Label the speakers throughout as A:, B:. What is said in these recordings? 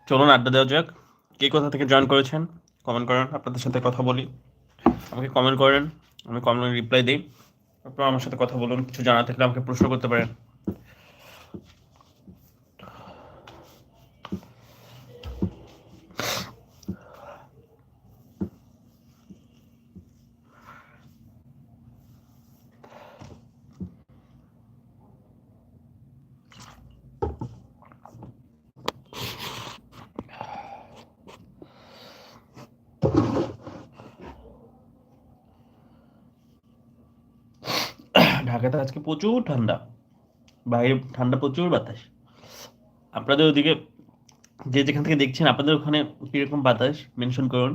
A: চলুন আড্ডা দেওয়া যাক। কে কোথা থেকে জয়েন করেছেন কমেন্ট করেন, আপনাদের সাথে কথা বলি। আমাকে কমেন্ট করেন, আমি কমেন্ট রিপ্লাই দিই। আপনারা আমার সাথে কথা বলুন, কিছু জানা থাকলে আমাকে প্রশ্ন করতে পারেন। ঢাকাতে আজকে প্রচুর ঠান্ডা, বাইরে ঠান্ডা, প্রচুর বাতাস। আপনাদের ওদিকে যে যেখান থেকে দেখছেন, আপনাদের ওখানে কিরকম বাতাস মেনশন করুন,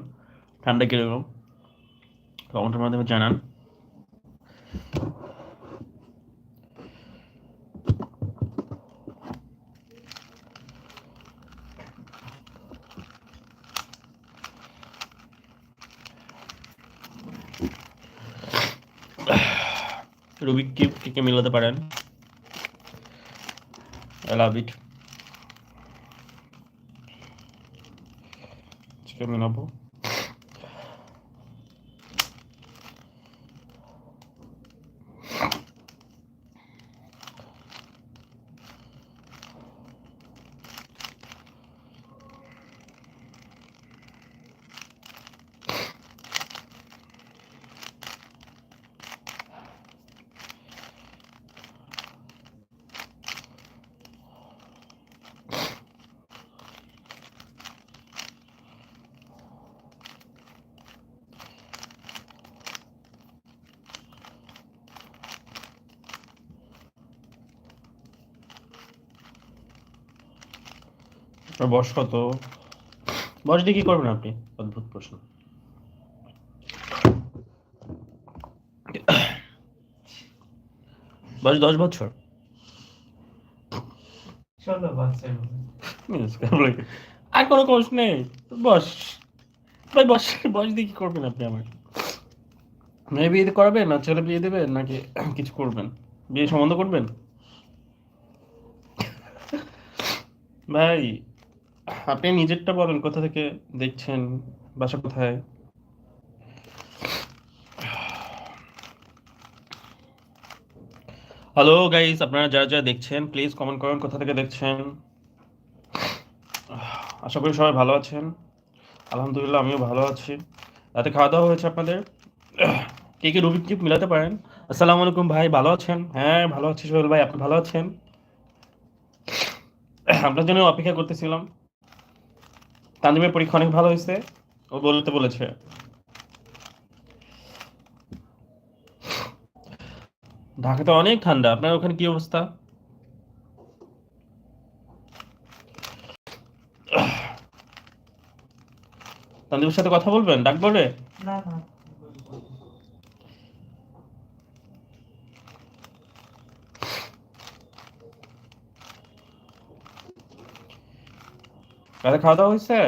A: ঠান্ডা কিরকম কমেন্টের মাধ্যমে জানান। রুবিক কিউব কে মিলাতে পারেন, আই লাভ ইট। মিলাবো। আপনার বয়স কত? বয়স দিয়ে কি করবেন আপনি? অদ্ভুত প্রশ্ন। বয়স 10 বছর। আর কোনো কোর্স নেই। বস ভাই, বয়স দিয়ে কি করবেন আপনি আমার? মেয়ে বিয়ে করাবেন, না ছেলে বিয়ে দেবেন, নাকি কিছু করবেন? বিয়ে সম্বন্ধ করবেন? ভাই আপনি নিজেরটা বলেন, কোথা থেকে দেখছেন, বাসা কোথায়? হ্যালো গাইস, আপনারা যারা যারা দেখছেন প্লিজ কমেন্ট করেন কোথা থেকে দেখছেন। আশা করি সবাই ভালো আছেন। আলহামদুলিল্লাহ আমিও ভালো আছি। রাতে খাওয়া দাওয়া হয়েছে আপনাদের? কে কে রুবিক কিউব মিলাতে পারেন? আসসালামু আলাইকুম ভাই, ভালো আছেন? হ্যাঁ ভালো আছি সোহেল ভাই, আপনি ভালো আছেন? আপনার জন্য অপেক্ষা করতেছিলাম। তানজিমের পরীক্ষা অনেক ভালো হয়েছে, ও বলতে বলেছে। ঢাকাতে অনেক ঠান্ডা, আপনার ওখানে কি অবস্থা? তানজিমের সাথে কথা বলবেন, ডাক বলে? রাতে খাওয়া দাওয়া হয়েছে?